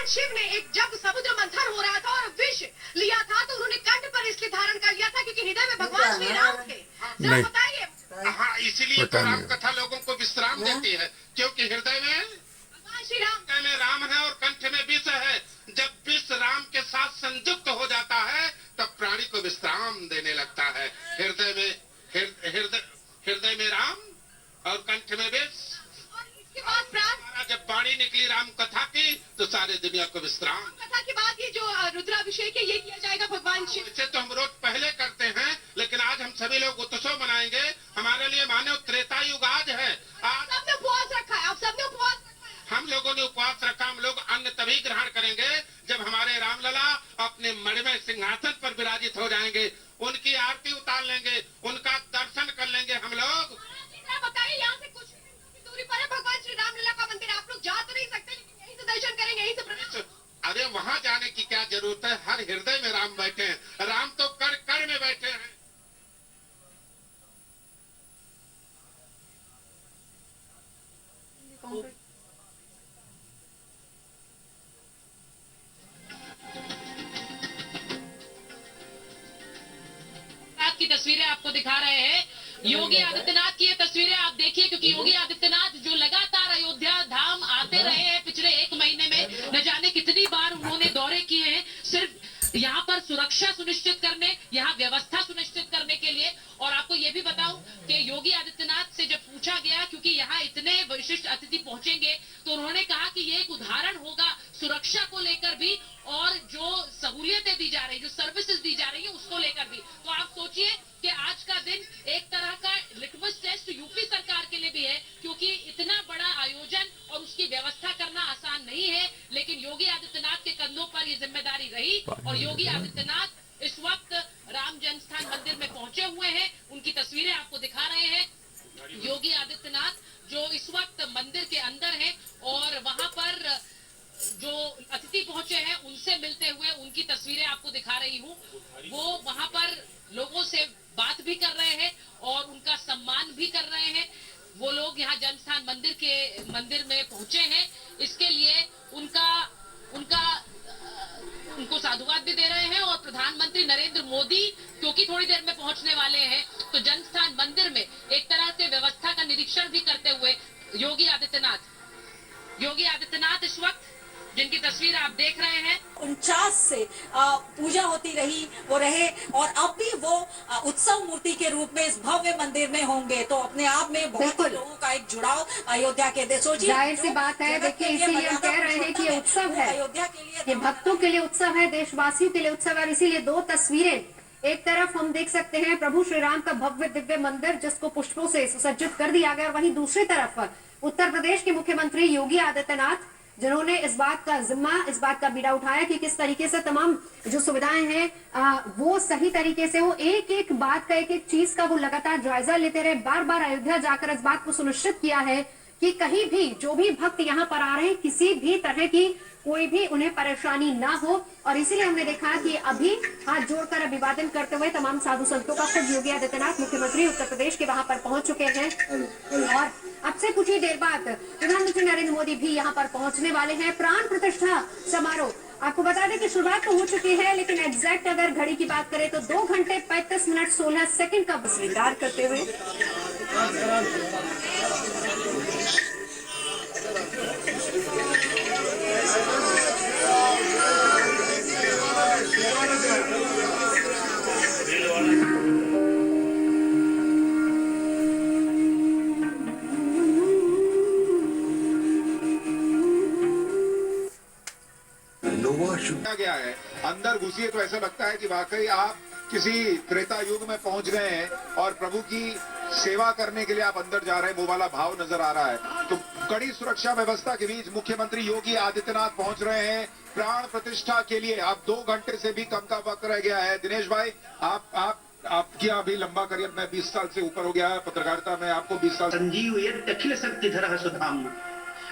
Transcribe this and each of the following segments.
शिव ने एक जब समुद्र मंथन हो रहा था और विष लिया था तो उन्होंने कंठ पर इसलिए धारण कर लिया था क्योंकि हृदय में भगवान श्री राम थे। जरा बताइए। हाँ, इसीलिए तो राम कथा लोगों को विश्राम देती है, क्योंकि हृदय में भगवान श्री राम, हृदय में राम है और कंठ में विष है। जब विष राम के साथ संयुक्त हो जाता है तब प्राणी को विश्राम देने लगता है। हृदय में राम और कंठ में विष। जब वाणी निकली राम कथा की तो सारे दुनिया को विश्राम। कथा के बाद ये जो रुद्राभिषेक है ये किया जाएगा भगवान शिव। इसे तो हम रोज पहले करते हैं, लेकिन आज हम सभी लोग उत्सव मनाएंगे। हमारे लिए मानव त्रेता युग आज है। आज सबने उपवास रखा है, आप सबने उपवास रखा है। हम लोगों ने उपवास रखा। हम लोग अन्न तभी ग्रहण करेंगे जब हमारे रामलला अपने मणिमय सिंहासन पर विराजित हो जाएंगे। उनकी आरती उतार लेंगे, उनका दर्शन कर लेंगे हम लोग। बताइए, यहाँ से कुछ दूरी पर है भगवान श्री रामलला का मंदिर। आप लोग जा तो नहीं सकते, लेकिन यहीं से दर्शन करेंगे, यहीं से प्रणाम। अरे वहाँ जाने की क्या जरूरत है? हर हृदय में राम बैठे हैं। राम तो कण कण में बैठे हैं। की तस्वीरें आपको दिखा रहे हैं। योगी आदित्यनाथ की ये तस्वीरें आप देखिए, क्योंकि योगी आदित्यनाथ जो लगातार अयोध्या धाम आते रहे हैं पिछले 1 महीने में, न जाने कितनी बार उन्होंने दौरे किए हैं, सिर्फ यहाँ पर सुरक्षा सुनिश्चित करने, यहाँ व्यवस्था सुनिश्चित करने के लिए। और आपको ये भी बताऊं कि योगी आदित्यनाथ से जब पूछा गया, क्योंकि यहाँ इतने विशिष्ट अतिथि पहुंचेंगे, तो उन्होंने कहा कि ये एक उदाहरण होगा सुरक्षा को लेकर भी और जो सहूलियतें दी जा रही, जो सर्विसेज दी जा रही है उसको लेकर भी। तो आप सोचिए कि आज का दिन एक तरह का लिटमस टेस्ट यूपी सरकार के लिए भी है, क्योंकि इतना बड़ा आयोजन और उसकी व्यवस्था करना आसान नहीं है। लेकिन योगी आदित्यनाथ के कंधों पर ये जिम्मेदारी रही और योगी आदित्यनाथ इस वक्त राम जन्मस्थान मंदिर में पहुंचे हुए हैं। उनकी तस्वीरें आपको दिखा रहे हैं। योगी आदित्यनाथ जो इस वक्त मंदिर के अंदर है और वहां पर जो अतिथि पहुंचे हैं उनसे मिलते हुए उनकी तस्वीरें आपको दिखा रही हूँ। वो वहां पर लोगों से बात भी कर रहे हैं और उनका सम्मान भी कर रहे हैं। वो लोग यहाँ जन्मस्थान मंदिर में पहुंचे हैं, इसके लिए उनको साधुवाद भी दे रहे हैं। और प्रधानमंत्री नरेंद्र मोदी क्योंकि थोड़ी देर में पहुंचने वाले हैं, तो जन्मस्थान मंदिर में एक तरह से व्यवस्था का निरीक्षण भी करते हुए योगी आदित्यनाथ इस वक्त जिनकी तस्वीर आप देख रहे हैं 49 से पूजा होती रही वो रहे और अब भी वो उत्सव मूर्ति के रूप में इस भव्य मंदिर में होंगे। तो अपने आप में बहुत लोगों का एक जुड़ाव अयोध्या के देशों जी जाहिर सी बात है। देखिए, इसीलिए हम कह रहे हैं कि ये उत्सव है, अयोध्या के लिए, ये भक्तों के लिए उत्सव है, देशवासियों के लिए उत्सव है। इसीलिए 2 तस्वीरें, एक तरफ हम देख सकते हैं प्रभु श्री राम का भव्य दिव्य मंदिर जिसको पुष्पों से सुसज्जित कर दिया गया, और वहीं दूसरी तरफ उत्तर प्रदेश के मुख्यमंत्री योगी आदित्यनाथ जिन्होंने इस बात का बीड़ा उठाया कि किस तरीके से तमाम जो सुविधाएं हैं वो सही तरीके से हो, एक बात का एक चीज का वो लगातार जायजा लेते रहे। बार बार अयोध्या जाकर इस बात को सुनिश्चित किया है कि कहीं भी जो भी भक्त यहाँ पर आ रहे हैं किसी भी तरह की कोई भी उन्हें परेशानी ना हो। और इसीलिए हमने देखा कि अभी हाथ जोड़कर अभिवादन करते हुए तमाम साधु संतों का खुद योगी आदित्यनाथ मुख्यमंत्री उत्तर प्रदेश के वहां पर पहुंच चुके हैं। और अब से कुछ ही देर बाद प्रधानमंत्री नरेंद्र मोदी भी यहाँ पर पहुंचने वाले हैं। प्राण प्रतिष्ठा समारोह आपको बता दें कि शुरुआत तो हो चुकी है, लेकिन एग्जैक्ट अगर घड़ी की बात करें तो 2 घंटे 35 मिनट 16 सेकंड का स्वीकार करते हुए गया है। अंदर घुसिए तो ऐसा लगता है कि वाकई आप किसी त्रेता युग में पहुंच गए हैं और प्रभु की सेवा करने के लिए आप अंदर जा रहे हैं, वो वाला भाव नजर आ रहा है। तो कड़ी सुरक्षा व्यवस्था के बीच मुख्यमंत्री योगी आदित्यनाथ पहुंच रहे हैं प्राण प्रतिष्ठा के लिए। आप 2 घंटे से भी कम का वक्त रह गया है। दिनेश भाई, आपकी अभी लंबा करियर में 20 साल से ऊपर हो गया है पत्रकारिता में, आपको 20 साल। संजीव अखिल शक्तिधर सुधाम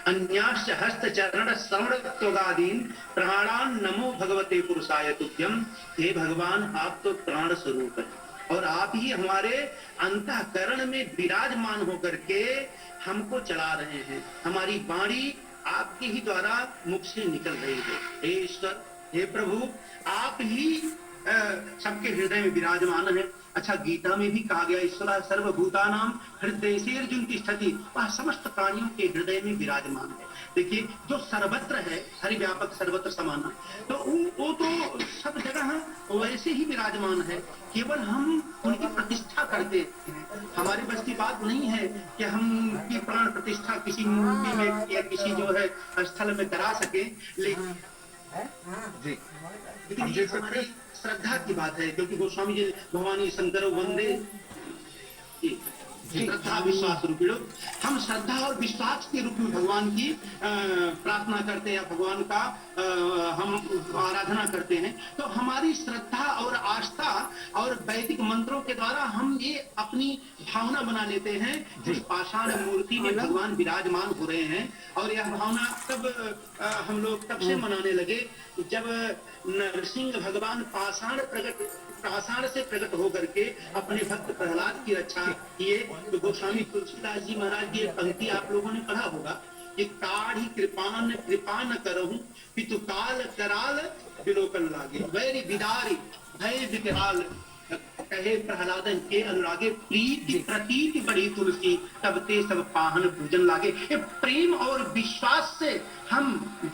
अन्याश्च हस्त चरण श्रवणत्वगादीन प्राणान नमो भगवते पुरुषाय तुभ्यम। हे भगवान, आप तो प्राण स्वरूप है और आप ही हमारे अंतःकरण में विराजमान होकर के हमको चला रहे हैं। हमारी वाणी आपके ही द्वारा मुख से निकल रही है। हे ईश्वर, हे प्रभु, आप ही सबके हृदय में विराजमान है। अच्छा, गीता में भी कहा गया, ईश्वर सर्वभूतानां हृदयेर्जुन तिष्ठति, वह समस्त प्राणियों के हृदय में विराजमान है। देखिए, जो सर्वत्र है, हरिव्यापक सर्वत्र समाना, तो वो तो सब जगह वैसे ही विराजमान है, केवल हम उनकी प्रतिष्ठा करते हैं। हमारे बस की बात नहीं है कि हम की प्राण प्रतिष्ठा किसी मूर्ति में या किसी जो है स्थल में करा सके, लेकिन ये हमारी श्रद्धा की बात है, क्योंकि गोस्वामी जी भवानी शंकर वंदे श्रद्धा विश्वास रूपी लोग, हम श्रद्धा और विश्वास के रूप में भगवान की प्रार्थना करते हैं, भगवान का हम आराधना करते हैं। तो हमारी श्रद्धा और आस्था और वैदिक मंत्रों के द्वारा हम ये अपनी भावना बना लेते हैं जिस पाषाण मूर्ति में भगवान विराजमान हो रहे हैं। और यह भावना तब हम लोग तब से मनाने लगे जब नरसिंह भगवान पाषाण से प्रकट होकर के अपने भक्त प्रहलाद की रक्षा किए। तो गोस्वामी तुलसीदास जी महाराज की एक पंक्ति आप लोगों ने पढ़ा होगा कि काढ़ी कृपा न करहूं पितु काल कराल विलोकन लागे, वैरी बिदारी भय विकराल कहे प्रहलादन के अनुरागे, प्रीति प्रतीति बड़ी तुलसी तब ते सब पाहन पूजन लागे। ये प्रेम और विश्वास से हम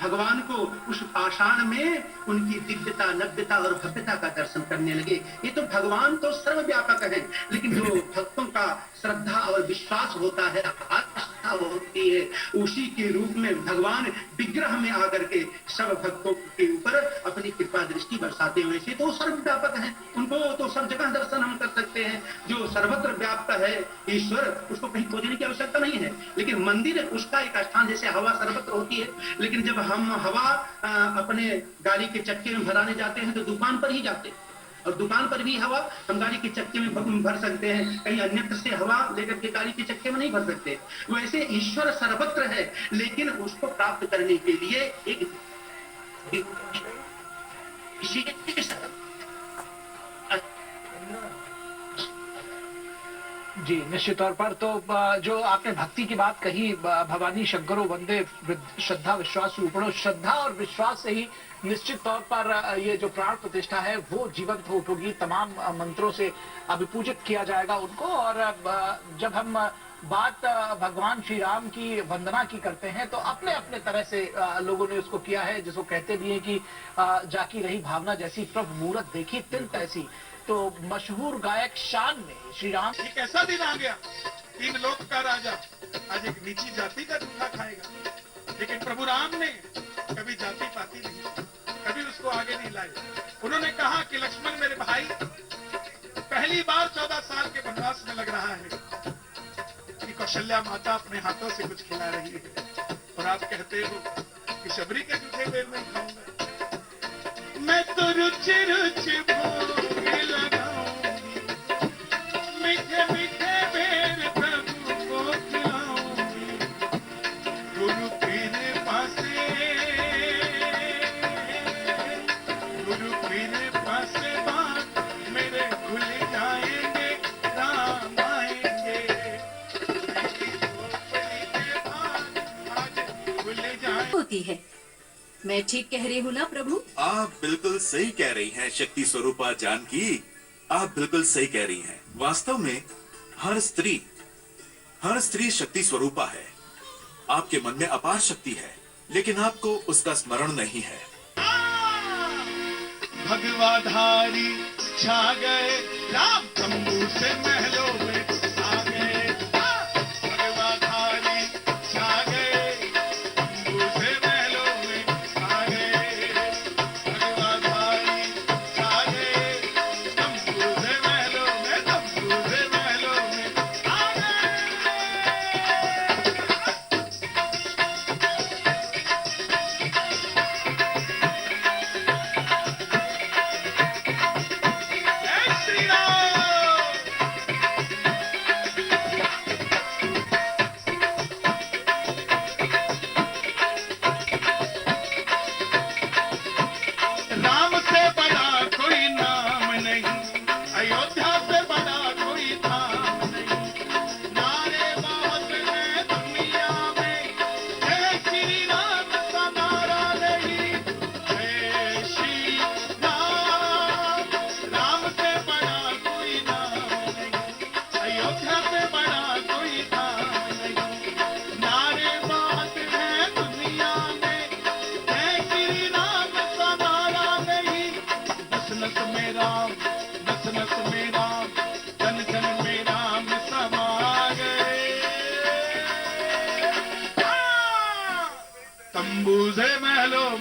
भगवान को उस पाषाण में उनकी दिव्यता, नव्यता और भव्यता का दर्शन करने लगे। ये तो भगवान तो सर्वव्यापक है, लेकिन जो भक्तों का श्रद्धा और विश्वास होता है, आस्था होती है, उसी के रूप में भगवान विग्रह में आकर के सब भक्तों के ऊपर अपनी कृपा दृष्टि बरसाते हुए से तो सर्वव्यापक है, उनको तो सब जगह दर्शन हम कर सकते हैं। जो सर्वत्र व्याप्त है ईश्वर, उसको कहीं खोजने की आवश्यकता नहीं है। लेकिन मंदिर उसका एक स्थान, जैसे हवा सर्वत्र होती है, लेकिन जब हम हवा अपने गाड़ी के चक्के में भराने जाते हैं तो दुकान पर ही जाते हैं, और दुकान पर भी हवा हम गाड़ी के चक्के में भर सकते हैं, कहीं अन्यत्र से हवा लेकर के गाड़ी के चक्के में नहीं भर सकते। वैसे ईश्वर सर्वत्र है, लेकिन उसको प्राप्त करने के लिए एक जी, निश्चित तौर पर तो जो आपने भक्ति की बात कही, भवानी शंकरो वंदे श्रद्धा विश्वास रूपणो, श्रद्धा और विश्वास से ही निश्चित तौर पर ये जो प्राण प्रतिष्ठा है वो जीवंत हो उठेगी। तमाम मंत्रों से अभिपूजित किया जाएगा उनको। और जब हम बात भगवान श्री राम की वंदना की करते हैं तो अपने अपने तरह से लोगों ने उसको किया है, जिसको कहते भी हैं कि जाकी रही भावना जैसी, प्रभु मूरत देखी तिल तैसी। तो मशहूर गायक शान ने श्री राम, एक ऐसा दिन आ गया, 3 लोक का राजा आज एक नीची जाति का जूठा खाएगा, लेकिन प्रभु राम ने कभी जाति पाती नहीं, कभी उसको आगे नहीं लाई। उन्होंने कहा कि लक्ष्मण मेरे भाई, पहली बार 14 साल के वनवास में लग रहा है कि कौशल्या माता अपने हाथों से कुछ खिला रही है, और आप कहते हो कि शबरी के जूठे बेर नहीं खाऊंगा। मैं तो रुचि रुचि भोग लगाऊंगी, मीठे मीठे बेर प्रभु को खिलाऊंगी। गुरु पीर पासे, गुरु पीर पासे बात मेरे खुल जाएंगे, राम आएंगे। होती है। मैं ठीक कह रही हूँ ना प्रभु? आप बिल्कुल सही कह रही हैं शक्ति स्वरूपा जानकी, आप बिल्कुल सही कह रही हैं। वास्तव में हर स्त्री शक्ति स्वरूपा है। आपके मन में अपार शक्ति है, लेकिन आपको उसका स्मरण नहीं है। भगवाधारी छा गए, राम तंबू से महलों में आ गए। भगवाधारी छा गए, तंबू से महलों में आ गए। भगवाधारी छा गए, तंबू से महलों में, तंबू से महलों में आ गए। जय श्री राम।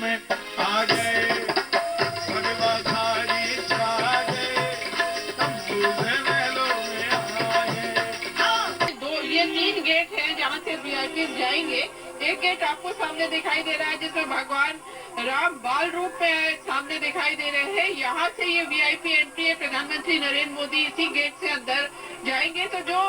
में आ गए, सर्वधारी छा गए, तंबू से महलों में आ गए। ये 3 गेट हैं जहाँ से वीआईपी जाएंगे। एक गेट आपको सामने दिखाई दे रहा है जिसमें भगवान राम बाल रूप में सामने दिखाई दे रहे हैं। यहाँ से ये वीआईपी एंट्री है। प्रधानमंत्री नरेंद्र मोदी इसी गेट से अंदर जाएंगे। तो जो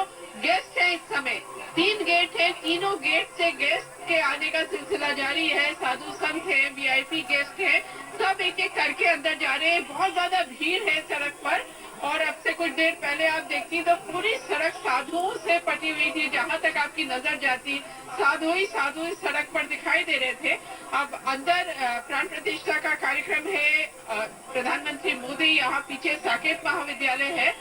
गेस्ट है इस समय 3 गेट है, तीनों गेट से गेस्ट के आने का सिलसिला जारी है। साधु संत है, वीआईपी गेस्ट है, सब एक एक करके अंदर जा रहे हैं। बहुत ज्यादा भीड़ है सड़क पर और अब से कुछ देर पहले आप देखती तो पूरी सड़क साधुओं से पटी हुई थी। जहाँ तक आपकी नजर जाती साधु ही साधु इस सड़क पर दिखाई दे रहे थे। अब अंदर प्राण प्रतिष्ठा का कार्यक्रम है। प्रधानमंत्री मोदी यहाँ पीछे साकेत महाविद्यालय है,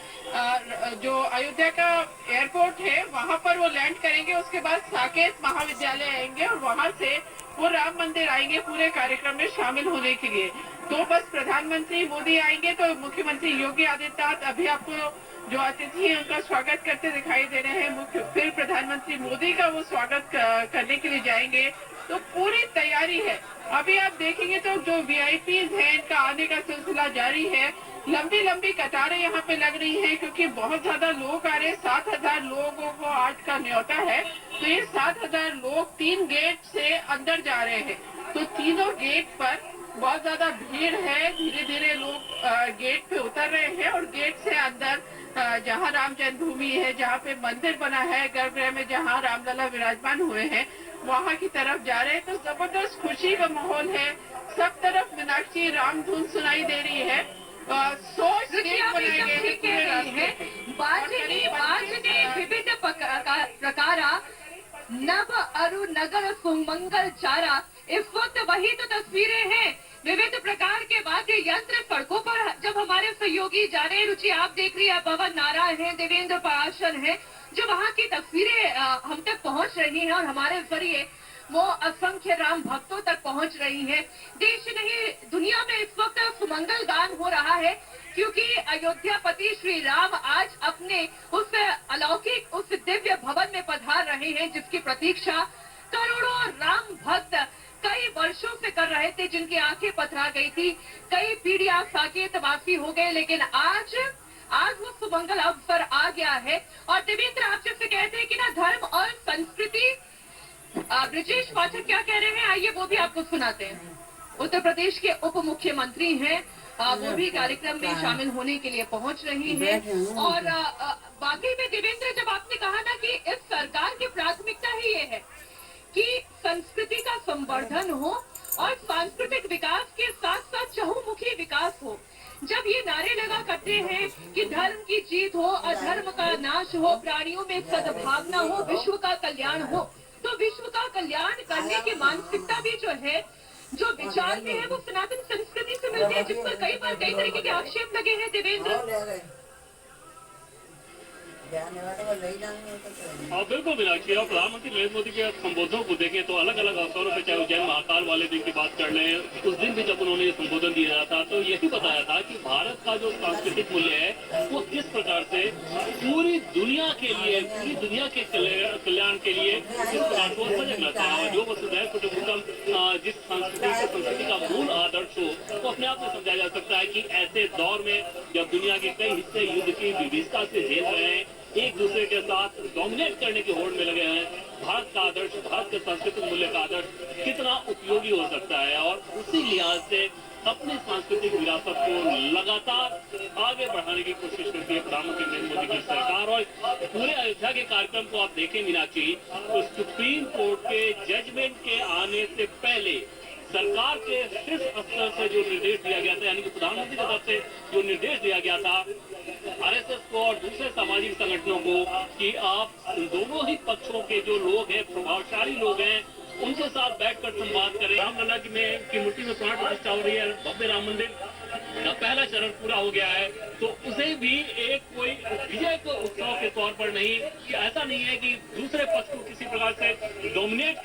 जो अयोध्या का एयरपोर्ट है, वहाँ पर वो लैंड करेंगे। उसके बाद साकेत महाविद्यालय आएंगे और वहाँ से वो राम मंदिर आएंगे पूरे कार्यक्रम में शामिल होने के लिए। तो बस प्रधानमंत्री मोदी आएंगे तो मुख्यमंत्री योगी आदित्यनाथ अभी आपको जो अतिथि है उनका स्वागत करते दिखाई दे रहे हैं। फिर प्रधानमंत्री मोदी का वो स्वागत करने के लिए जाएंगे। तो पूरी तैयारी है। अभी आप देखेंगे तो जो वीआईपीज हैं इनका आने का सिलसिला जारी है। लंबी लंबी कतारें यहाँ पे लग रही हैं क्योंकि बहुत ज्यादा लोग आ रहे हैं। 7,000 लोगों को आज का न्योता है। तो ये 7,000 लोग 3 गेट से अंदर जा रहे हैं। तो तीनों गेट पर बहुत ज्यादा भीड़ है। धीरे धीरे लोग गेट पे उतर रहे हैं और गेट से अंदर जहाँ राम जन्मभूमि है, जहाँ पे मंदिर बना है, गर्भगृह में जहाँ रामलला विराजमान हुए हैं, वहाँ की तरफ जा रहे हैं। तो जबरदस्त खुशी का माहौल है। सब तरफ मीनाक्षी राम धुन सुनाई दे रही है। सोच बनाए गए हैं पूरे रास्ते। विविध प्रकारा नव अरु नगर सुमंगल चारा। इस वक्त वही तो तस्वीरें हैं। विविध प्रकार के वाद्य यंत्र सड़कों पर जब हमारे सहयोगी जा रहे हैं। रुचि आप देख रही है, पवन नारायण है, देवेंद्र पराशर है, जो वहाँ की तस्वीरें हम तक पहुँच रही हैं और हमारे जरिए वो असंख्य राम भक्तों तक पहुँच रही है। देश नहीं दुनिया में इस वक्त सुमंगल गान हो रहा है क्योंकि अयोध्यापति श्री राम आज अपने उस अलौकिक उस दिव्य भवन में पधार रहे हैं जिसकी प्रतीक्षा करोड़ों राम भक्त कई वर्षों से कर रहे थे, जिनकी आंखें पथरा गई थी। कई पीढ़ियां साकेत वासी हो गए, लेकिन आज वो सुमंगल अवसर आ गया है। और देवेंद्र आप जैसे कहते हैं कि ना धर्म और संस्कृति, ब्रजेश पाठक क्या कह रहे हैं, आइए वो भी आपको सुनाते हैं। उत्तर प्रदेश के उप मुख्यमंत्री हैं, वो भी कार्यक्रम में शामिल होने के लिए पहुंच रही हैं। और वाकई में देवेंद्र, जब आपने कहा ना कि इस सरकार की प्राथमिकता ही ये है कि संस्कृति का संवर्धन हो और सांस्कृतिक विकास के साथ साथ चहुमुखी विकास हो। जब ये नारे लगा करते हैं कि धर्म की जीत हो, अधर्म का नाश हो, प्राणियों में सद्भावना हो, विश्व का कल्याण हो, तो विश्व का कल्याण करने की मानसिकता भी जो है, जो विचार में है, वो सनातन संस्कृति से मिलती है, जिस पर कई बार कई तरीके के आक्षेप लगे हैं। देवेंद्र बिल्कुल मीनाक्षी, और प्रधानमंत्री नरेंद्र मोदी के संबोधनों को देखें तो अलग अलग अवसरों पर, चाहे उज्जैन महाकाल वाले दिन की बात कर लें, उस दिन भी जब उन्होंने ये संबोधन दिया था तो यही बताया था कि भारत का जो सांस्कृतिक मूल्य है वो किस प्रकार से पूरी दुनिया के लिए, पूरी दुनिया के कल्याण के लिए किस प्रकार को सजगना था। जो वसुधैव कुटुंबकम जिस संस्कृति का मूल आदर्श हो, तो अपने आप में समझा जा सकता है कि ऐसे दौर में जब दुनिया के कई हिस्से युद्ध की विविधता से झेल रहे हैं, एक दूसरे के साथ डोमिनेट करने की होड़ में लगे हैं, भारत का आदर्श, भारत के सांस्कृतिक मूल्य का आदर्श कितना उपयोगी हो सकता है। और उसी लिहाज से अपनी सांस्कृतिक विरासत को लगातार आगे बढ़ाने की कोशिश करती है प्रधानमंत्री नरेंद्र मोदी की सरकार। और पूरे अयोध्या के कार्यक्रम को आप देखें मीनाक्षी, तो सुप्रीम कोर्ट के जजमेंट के आने से पहले सरकार के शीर्ष स्तर से जो निर्देश दिया गया था, यानी कि प्रधानमंत्री की तरफ से जो निर्देश दिया गया था आरएसएस को और दूसरे सामाजिक संगठनों को कि आप दोनों ही पक्षों के जो लोग हैं, प्रभावशाली लोग हैं, उनके साथ बैठकर संवाद करें। रामलला की मूर्ति में प्राण प्रतिष्ठा हो रही है, भव्य राम मंदिर का पहला चरण पूरा हो गया है, तो उसे भी एक कोई विजय को उत्सव के तौर पर नहीं, कि ऐसा नहीं है कि दूसरे पक्ष को किसी प्रकार से डोमिनेट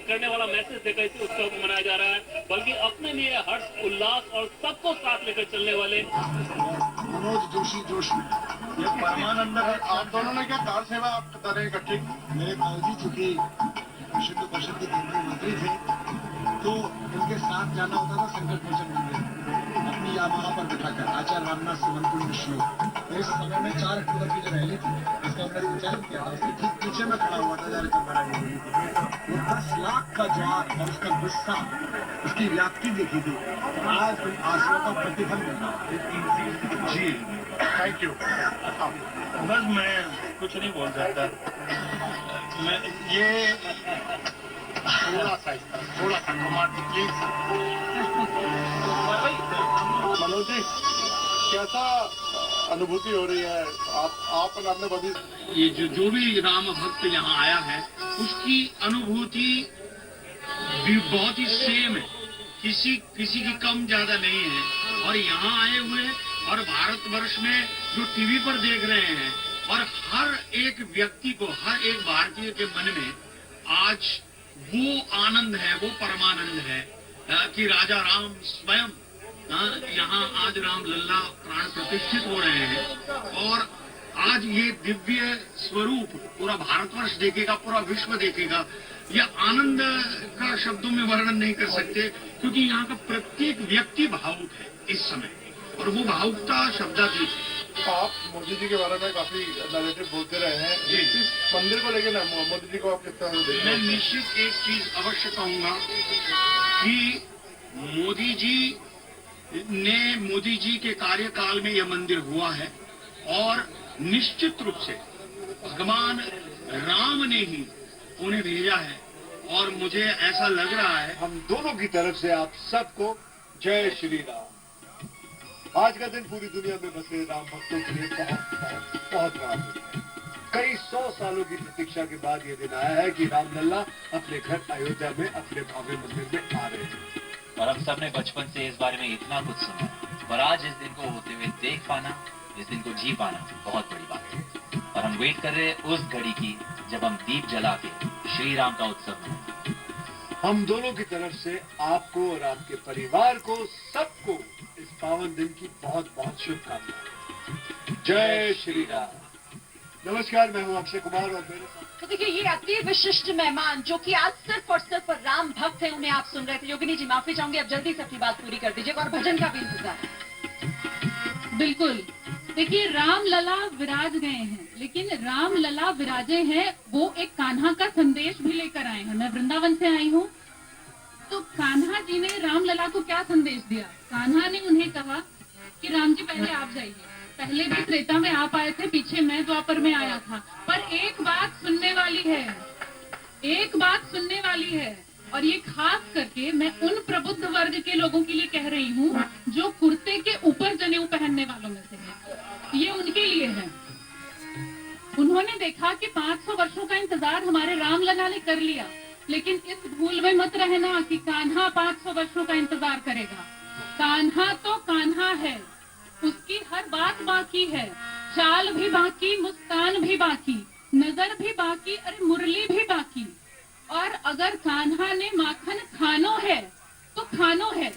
करने वाला मैसेज देकर इस उत्सव को मनाया जा रहा है, बल्कि अपने लिए हर्ष उल्लास और सबको साथ लेकर चलने वाले मनोज जोशी ये परमानंद, आप दोनों ने क्या कार सेवा आप बता रहे इकट्ठे? मेरे बाबूजी चूंकि विशुद्ध परिषद के केंद्रीय मंत्री थे, तो के साथ जाना होता था संकट मोचन मंदिर अपनी यामाहा पर बिठाकर आचार्य रामनाथ सुमनपुर श्लोक। इस समय में 4 अक्टूबर की जो रैली थी इसका हमने संचालन किया था, उसके ठीक पीछे में खड़ा हुआ था जहाँ महाराज ने बोली थी। वो 10 लाख का ज्वार और उसका गुस्सा, उसकी व्याप्ति देखी थी। आज उन आंसुओं का प्रतिफल मिला। जी थैंक यू। बस मैं कुछ नहीं बोल सकता। मैं ये थोड़ा सा प्लीज। मनोज जी, कैसा अनुभूति हो रही है? आप आपने बड़ी ये जो भी राम भक्त यहाँ आया है उसकी अनुभूति भी बहुत ही सेम है, किसी की कम ज्यादा नहीं है। और यहाँ आए हुए और भारतवर्ष में जो टीवी पर देख रहे हैं और हर एक व्यक्ति को, हर एक भारतीय के मन में आज वो आनंद है, वो परमानंद है कि राजा राम स्वयं यहाँ आज राम लल्ला प्राण प्रतिष्ठित हो रहे हैं। और आज ये दिव्य स्वरूप पूरा भारतवर्ष देखेगा, पूरा विश्व देखेगा। यह आनंद का शब्दों में वर्णन नहीं कर सकते, क्योंकि यहाँ का प्रत्येक व्यक्ति भावुक है इस समय, और वो भावुकता शब्दातीत है। आप मोदी जी के बारे में काफी नेगेटिव बोलते रहे हैं, इस मंदिर को लेकर ना मोदी जी को आप किस तरह से देखते हैं? मैं निश्चित एक चीज अवश्य कहूंगा कि मोदी जी के कार्यकाल में यह मंदिर हुआ है, और निश्चित रूप से भगवान राम ने ही उन्हें भेजा है। और मुझे ऐसा लग रहा है, हम दोनों की तरफ से आप सबको जय श्री राम। आज का दिन पूरी दुनिया में बसे राम भक्तों के लिए बहुत बड़ा दिन है। कई 100 सालों की प्रतीक्षा के बाद ये दिन आया है कि राम लल्ला अपने घर अयोध्या में अपने भव्य मंदिर में आ रहे हैं। और हम सब ने बचपन से इस बारे में इतना कुछ सुना, पर आज इस दिन को होते हुए देख पाना, इस दिन को जी पाना बहुत बड़ी बात है। और हम वेट कर रहे हैं उस घड़ी की जब हम दीप जला के श्री राम का उत्सव मनाएंगे। हम दोनों की तरफ से आपको और आपके परिवार को, सबको इस पावन दिन की बहुत बहुत शुभकामनाएं। जय श्री राम। नमस्कार, मैं हूं अक्षय कुमार और मेरे साथ तो देखिए ये अति विशिष्ट मेहमान जो कि आज सिर्फ और सिर्फ राम भक्त है, उन्हें आप सुन रहे थे। योगिनी जी माफी चाहूंगी, अब जल्दी से अपनी बात पूरी कर दीजिएगा और भजन का भी इंतजार है। बिल्कुल, देखिए राम लला विराज गए हैं, लेकिन राम लला विराजे हैं वो एक कान्हा का संदेश भी लेकर आए हैं। मैं वृंदावन से आई हूँ, तो कान्हा जी ने राम लला को क्या संदेश दिया? कान्हा ने उन्हें कहा कि राम जी पहले आप जाइए, पहले भी त्रेता में आप आए थे, पीछे मैं द्वापर में आया था, पर एक बात सुनने वाली है, एक बात सुनने वाली है। और ये खास करके मैं उन प्रबुद्ध वर्ग के लोगों के लिए कह रही हूँ जो कुर्ते के ऊपर जनेऊ पहनने वालों में से है। ये उनके लिए है। उन्होंने देखा कि 500 वर्षों का इंतजार हमारे राम लला ने कर लिया, लेकिन इस भूल में मत रहना कि कान्हा 500 वर्षों का इंतजार करेगा। कान्हा तो कान्हा है, उसकी हर बात बाकी है, चाल भी बाकी, मुस्कान भी बाकी, नजर भी बाकी, अरे मुरली भी बाकी। और अगर कान्हा ने माखन खानो है तो खानो है,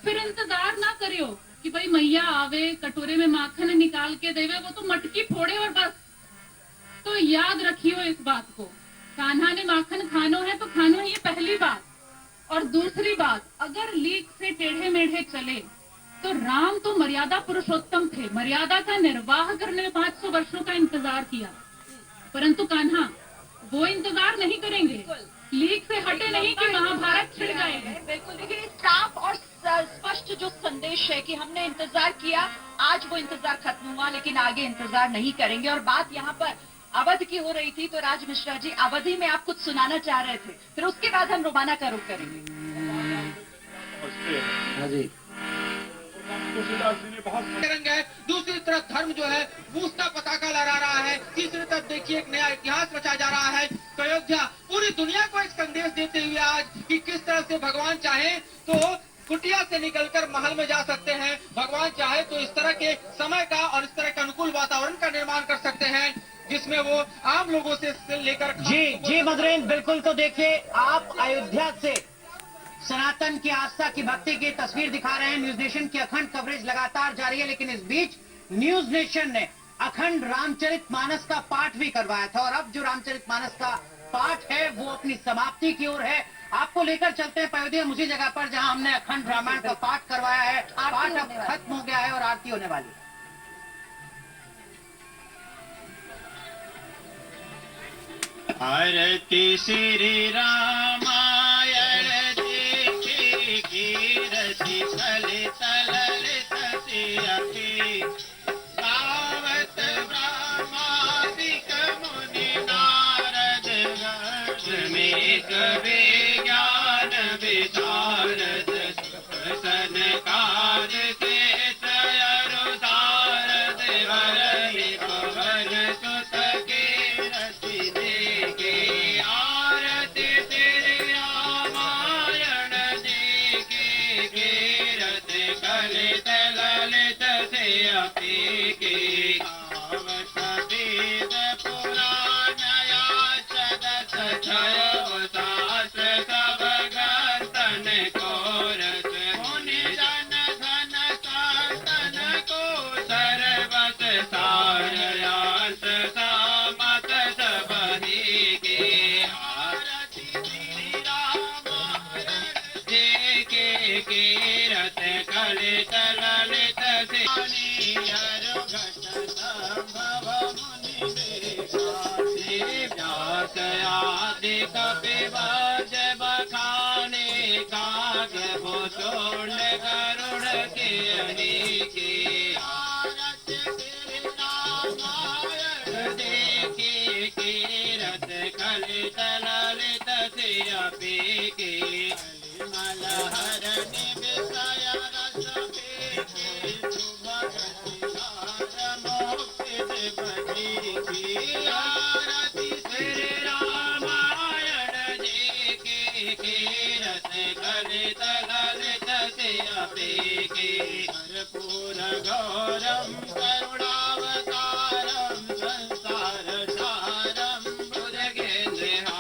फिर इंतजार ना करियो कि भाई मैया आवे कटोरे में माखन निकाल के देवे, वो तो मटकी फोड़े और बस। तो याद रखियो इस बात को, कान्हा ने माखन खानो है तो खानो है, ये पहली बात। और दूसरी बात, अगर लीक से टेढ़े मेढ़े चले तो राम तो मर्यादा पुरुषोत्तम थे, मर्यादा का निर्वाह करने में 500 वर्षों का इंतजार किया, परंतु कान्हा वो इंतजार नहीं करेंगे, लीक से हटे नहीं कि महाभारत छिड़ जाएगा। बिल्कुल, देखिए साफ और स्पष्ट जो संदेश है कि हमने इंतजार किया, आज वो इंतजार खत्म हुआ, लेकिन आगे इंतजार नहीं करेंगे। और बात यहाँ पर अवध की हो रही थी, तो राज मिश्रा जी अवधि में आप कुछ सुनाना चाह रहे थे, फिर उसके बाद हम रोमाना का रुख करेंगे। हाँ जी, रंग है, दूसरी तरफ धर्म जो है वो उसका पताका लहरा रहा है, तीसरी तरफ देखिए एक नया इतिहास रचा जा रहा है। तो अयोध्या पूरी दुनिया को एक संदेश देते हुए आज कि किस तरह से भगवान चाहे तो कुटिया से निकलकर महल में जा सकते हैं, भगवान चाहे तो इस तरह के समय का और इस तरह के अनुकूल वातावरण का निर्माण कर सकते हैं जिसमें वो आम लोगों से लेकर जी मधुरेन, बिल्कुल। तो देखिए आप अयोध्या से सनातन की आस्था की भक्ति की तस्वीर दिखा रहे हैं। न्यूज नेशन की अखंड कवरेज लगातार जारी है, लेकिन इस बीच न्यूज नेशन ने अखंड रामचरितमानस का पाठ भी करवाया था, और अब जो रामचरितमानस का पाठ है वो अपनी समाप्ति की ओर है। आपको लेकर चलते हैं पयोदय मुझी जगह पर, जहां हमने अखंड रामायण का पाठ करवाया है। पाठ अब खत्म हो गया है और आरती होने वाली है। आरती श्री रामायण जी कीरति सलित ललित सियति गावत ब्रह्मादिक मुनि नारद मेघ विज्ञान विशारद सनकार के त्रयरु सारद हरि पवन सुत कीरति देखे आरती श्री रामायण जी की कीरति कलित ललित से अपी की गावत वेद पुराण याचद सचय शास्त्र सब गर्तन कोरस मुनि जन धन कीर्तन को सर्वस सार यास सामत सब ही के आरती श्री रामायण जी के कीरत कलित ललित से संभव मुनि व्यास आदि कपिवाज बखाने काग भूषण गरुड़ के हरि के आरती श्री रामायण जी की कीरत कलित ललित से अपी के मल हरनि विषय रस के मुक्ति बधी की आरती श्री रामायण जी की कीरत कलित ललित से अपी के कर्पूर गौरम करुणावतारम संसार सारम भुजगेन्द्रहारम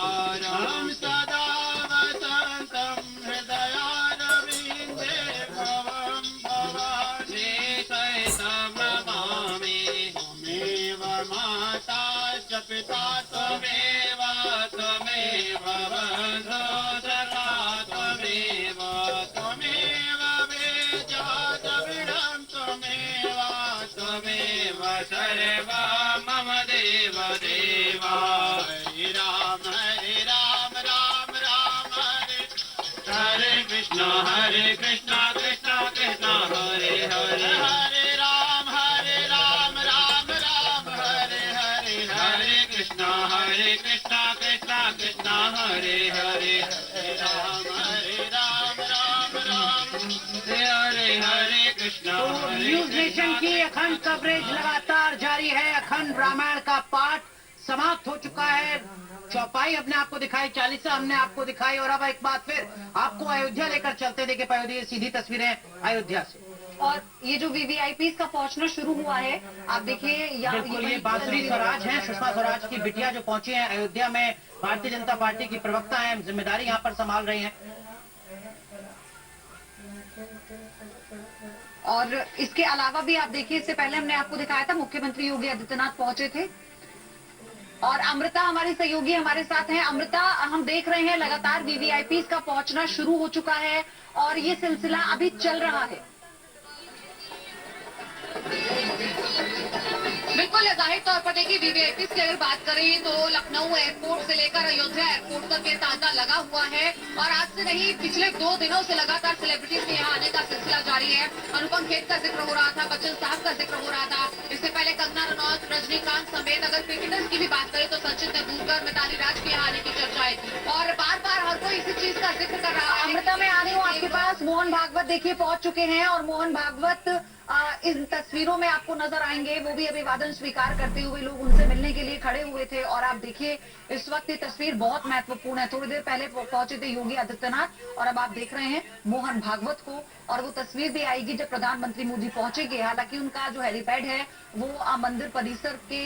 सदा वसंतम हृदयारविंदे भवम भवानी सहितम नमामि त्वमेव माता च पिता त्वमेव त्वमेव बन्धो सखा त्वमेव त्वमेव वेदान्तविदं त्वमेव त्वमेव सर्वा मम देव देवा हरे राम राम राम हरे हरे कृष्ण कृष्ण कृष्ण हरे हरे हरे राम राम राम हरे हरे हरे कृष्ण कृष्ण कृष्ण हरे हरे हरे राम राम हरे हरे कृष्ण न्यूज नेशन की अखंड कवरेज लगातार जारी है। अखंड रामायण का पाठ समाप्त हो चुका है। चौपाई हमने आपको दिखाई, चालीसा हमने आपको दिखाई, और अब एक बार फिर आपको अयोध्या लेकर चलते देखे पयोदय सीधी तस्वीरें अयोध्या से। और ये जो वीवीआईपी का पहुंचना शुरू हुआ है, आप देखिए बिल्कुल ये बांसुरी स्वराज हैं, सुषमा स्वराज की बिटिया जो पहुंची हैं अयोध्या में, भारतीय जनता पार्टी की प्रवक्ता हैं, जिम्मेदारी यहाँ पर संभाल रही हैं। और इसके अलावा भी आप देखिए, इससे पहले हमने आपको दिखाया था मुख्यमंत्री योगी आदित्यनाथ पहुंचे थे, और अमृता हमारी सहयोगी हमारे साथ हैं। अमृता, हम देख रहे हैं लगातार वीवीआईपी का पहुंचना शुरू हो चुका है और ये सिलसिला अभी चल रहा है। बिल्कुल, जाहिर तौर पर देखिए वीवीआईपी की अगर बात करें तो लखनऊ एयरपोर्ट से लेकर अयोध्या एयरपोर्ट तक ये तांता लगा हुआ है, और आज से नहीं पिछले 2 दिनों से लगातार सेलिब्रिटीज के यहाँ आने का सिलसिला जारी है। अनुपम खेर का जिक्र हो रहा था, बच्चन साहब का जिक्र हो रहा था, इससे पहले कंगना रनौत, रजनीकांत समेत अगर क्रिकेटर्स की भी बात करें तो सचिन तेंदुलकर, मिताली राज के यहाँ आने की चर्चा है, और बार बार हर कोई इसी चीज का जिक्र कर रहा है। अमृता, मैं आ रही हूँ आपके पास। मोहन भागवत देखिए पहुंच चुके हैं, और मोहन भागवत इन तस्वीरों में आपको नजर आएंगे। वो भी अभिवादन स्वीकार करते हुए लोग उनसे मिलने के लिए खड़े हुए थे, और आप देखिए इस वक्त ये तस्वीर बहुत महत्वपूर्ण है। थोड़ी देर पहले पहुंचे थे योगी आदित्यनाथ, और अब आप देख रहे हैं मोहन भागवत को, और वो तस्वीर भी आएगी जब प्रधानमंत्री मोदी पहुंचेंगे। हालांकि उनका जो हेलीपैड है वो मंदिर परिसर के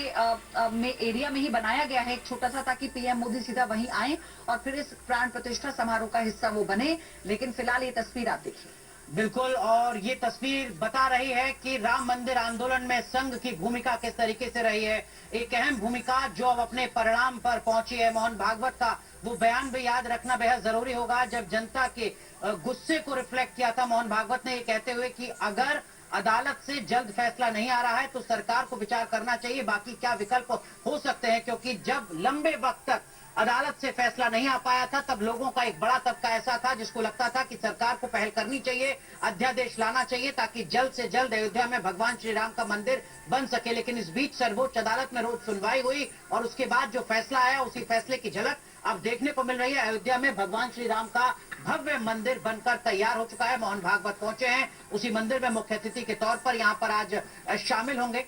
में एरिया में ही बनाया गया है, एक छोटा सा, ताकि पीएम मोदी सीधा वहीं आए और फिर इस प्राण प्रतिष्ठा समारोह का हिस्सा वो बने। लेकिन फिलहाल ये तस्वीर आप देखिए। बिल्कुल, और ये तस्वीर बता रही है कि राम मंदिर आंदोलन में संघ की भूमिका किस तरीके से रही है। एक अहम भूमिका जो अब अपने परिणाम पर पहुंची है। मोहन भागवत का वो बयान भी याद रखना बेहद जरूरी होगा, जब जनता के गुस्से को रिफ्लेक्ट किया था मोहन भागवत ने, ये कहते हुए कि अगर अदालत से जल्द फैसला नहीं आ रहा है तो सरकार को विचार करना चाहिए बाकी क्या विकल्प हो सकते हैं, क्योंकि जब लंबे वक्त तक अदालत से फैसला नहीं आ पाया था तब लोगों का एक बड़ा तबका ऐसा था जिसको लगता था कि सरकार को पहल करनी चाहिए, अध्यादेश लाना चाहिए ताकि जल्द से जल्द अयोध्या में भगवान श्री राम का मंदिर बन सके। लेकिन इस बीच सर्वोच्च अदालत में रोज सुनवाई हुई और उसके बाद जो फैसला आया उसी फैसले की झलक अब देखने को मिल रही है। अयोध्या में भगवान श्री राम का भव्य मंदिर बनकर तैयार हो चुका है। मोहन भागवत पहुंचे हैं उसी मंदिर में मुख्य अतिथि के तौर पर, यहाँ पर आज शामिल होंगे।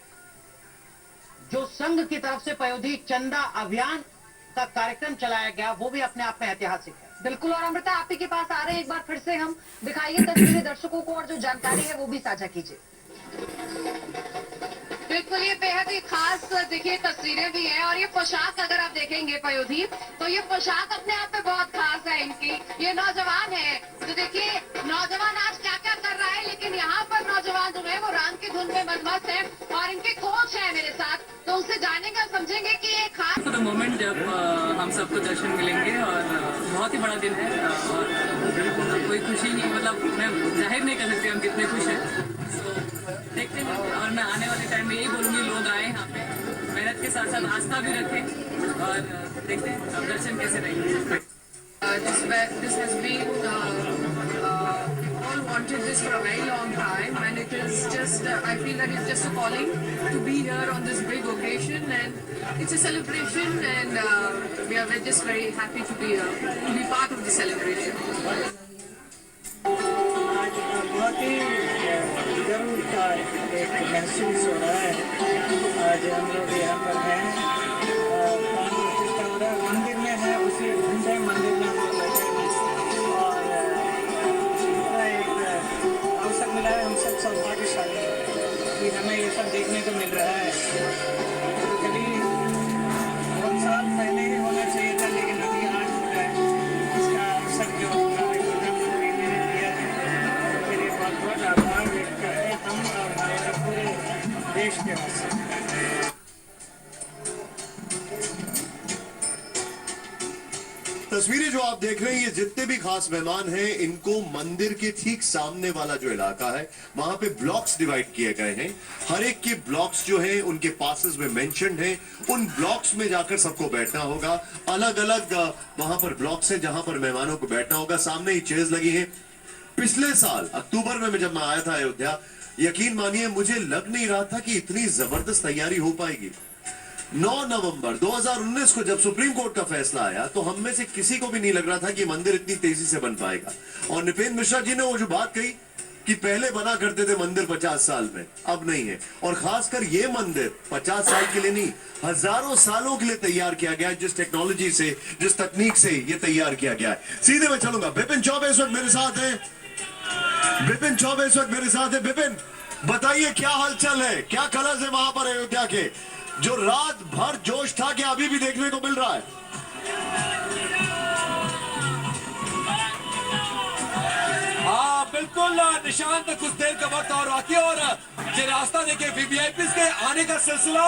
जो संघ की तरफ से पयोधी चंदा अभियान का कार्यक्रम चलाया गया वो भी अपने आप में ऐतिहासिक है। बिल्कुल, और अमृता आप ही के पास आ रहे हैं, एक बार फिर से हम दिखाइए तस्वीरें दर्शकों को और जो जानकारी है वो भी साझा कीजिए। बिल्कुल, ये बेहद ही खास देखिए तस्वीरें भी हैं और ये पोशाक अगर आप देखेंगे पयोधी तो ये पोशाक अपने आप में बहुत खास है इनकी। ये नौजवान है तो देखिए नौजवान आज क्या क्या कर रहा है, लेकिन यहाँ पर नौजवान जो है वो राम की धुन में मदमस्त है और इनके कोच है मेरे साथ, तो उनसे जानेंगे और समझेंगे कि ये खास तो मोमेंट जब हम सबको दर्शन मिलेंगे और बहुत ही बड़ा दिन है और कोई खुशी नहीं, मतलब मैं जाहिर नहीं कर सकती हम कितने खुश हैं। देखते हैं और मैं आने वाले टाइम में यही बोलूँगी लोग आए यहाँ पे, मेहनत के साथ साथ आस्था भी रखें और देखते हैं अब दर्शन कैसे रहेंगे। This has been all wanted this for a very long time, and it is just I feel that it's just a calling to be here on this big occasion, and it's a celebration, and we are just very happy to be here, to be part of the celebration. बहुत ही गर्व का एक महसूस हो रहा है। आज हम लोग यहाँ पर हैं, प्राण प्रतिष्ठा हो रहा है, मंदिर में है, उसी घंटे मंदिर में हम लोग बैठे हैं और पूरा एक अवसर मिला है। हम सब सौभाग्यशाली हैं कि हमें ये सब देखने को मिल रहा है। तो कभी बहुत साल पहले ही होना चाहिए था, लेकिन अभी आज हो रहा है। इसका अवसर जो प्रधानमंत्री ने दिया है उसके लिए बहुत बहुत आभार व्यक्त करते हैं हम और हमारे पूरे देश के वासी। तस्वीरें जो आप देख रहे हैं, ये जितने भी खास मेहमान हैं इनको मंदिर के ठीक सामने वाला जो इलाका है वहां पे ब्लॉक्स डिवाइड किए गए हैं। हर एक के ब्लॉक्स जो हैं उनके पासेस में मेंशन्ड हैं। उन ब्लॉक्स में जाकर सबको बैठना होगा। अलग अलग वहां पर ब्लॉक्स हैं जहां पर मेहमानों को बैठना होगा। सामने ही चेयर्स लगी हैं। पिछले साल अक्टूबर में जब मैं आया था अयोध्या, यकीन मानिए मुझे लग नहीं रहा था कि इतनी जबरदस्त तैयारी हो पाएगी। 9 नवंबर 2019 को जब सुप्रीम कोर्ट का फैसला आया तो हम में से किसी को भी नहीं लग रहा था कि मंदिर इतनी तेजी से बन पाएगा। और नृपेंद्र मिश्रा जी ने वो जो बात कही कि पहले बना करते थे मंदिर 50 साल में, अब नहीं है। और खासकर ये मंदिर 50 साल के लिए नहीं, हजारों सालों के लिए तैयार किया गया है। जिस टेक्नोलॉजी से, जिस तकनीक से ये तैयार किया गया है। सीधे मैं चलूंगा, बिपिन चौबे इस वक्त मेरे साथ है। बिपिन चौबे इस वक्त मेरे साथ है। बिपिन, बताइए क्या हालचाल है, क्या कलर्स है वहां पर अयोध्या के, जो रात भर जोश था कि अभी भी देखने को मिल रहा है? हाँ बिल्कुल निशांत, कुछ देर का वक्त और बाकी और ये रास्ता देखिए वीवीआईपी के आने का सिलसिला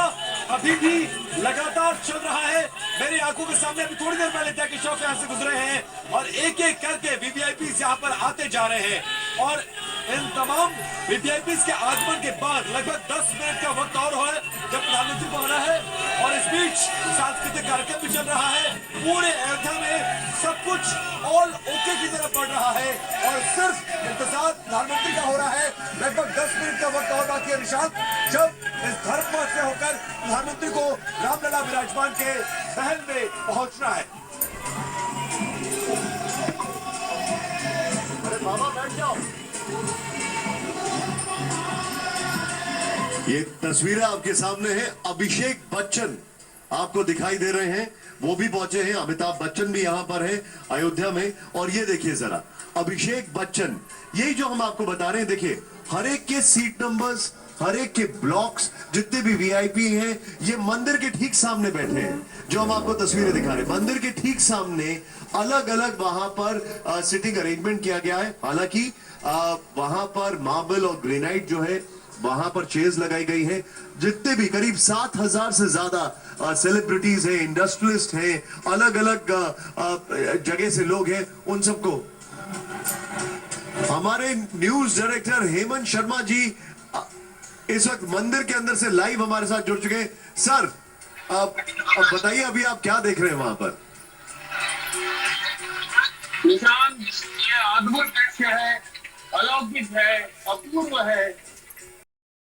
अभी भी लगातार चल रहा है। मेरी आंखों के सामने अभी थोड़ी देर पहले जैकी श्रॉफ यहाँ से गुजरे हैं और एक एक करके वीवीआईपी यहाँ पर आते जा रहे हैं। और इन तमाम वीवीआईपी के आगमन के बाद लगभग 10 मिनट का वक्त और है जब प्रधानमंत्री को आना है। और इस बीच सांस्कृतिक कार्यक्रम भी चल रहा है। पूरे अयोध्या में सब कुछ ऑल ओके की तरफ बढ़ रहा है और सिर्फ इंतजार प्रधानमंत्री का हो रहा है। लगभग 10 मिनट का वक्त और बाकी है निशांत, जब इस धर्म से होकर प्रधानमंत्री को रामलला विराजमान के महल में पहुंचना है। अरे बाबा बैठ जाओ। ये तस्वीरें आपके सामने हैं। अभिषेक बच्चन आपको दिखाई दे रहे हैं, वो भी पहुंचे हैं। अमिताभ बच्चन भी यहां पर है अयोध्या में। और ये देखिए जरा, अभिषेक बच्चन, यही जो हम आपको बता रहे हैं, देखिए हर एक के सीट नंबर्स हर एक के ब्लॉक्स जितने भी वीआईपी हैं ये मंदिर के ठीक सामने बैठे हैं। जो हम आपको तस्वीरें दिखा रहे हैं मंदिर के ठीक सामने अलग अलग वहां पर सिटिंग अरेंजमेंट किया गया है। हालांकि वहां पर मार्बल और ग्रेनाइट जो है वहां पर चेयर्स लगाई गई है। जितने भी करीब 7,000 से ज्यादा सेलिब्रिटीज हैं, इंडस्ट्रियलिस्ट हैं, अलग अलग जगह से लोग हैं, उन सबको हमारे न्यूज डायरेक्टर हेमंत शर्मा जी इस वक्त मंदिर के अंदर से लाइव हमारे साथ जुड़ चुके हैं। सर अब बताइए अभी आप क्या देख रहे हैं वहां पर? निशान, ये अद्भुत दृश्य है, अलौकिक है, अपूर्व है।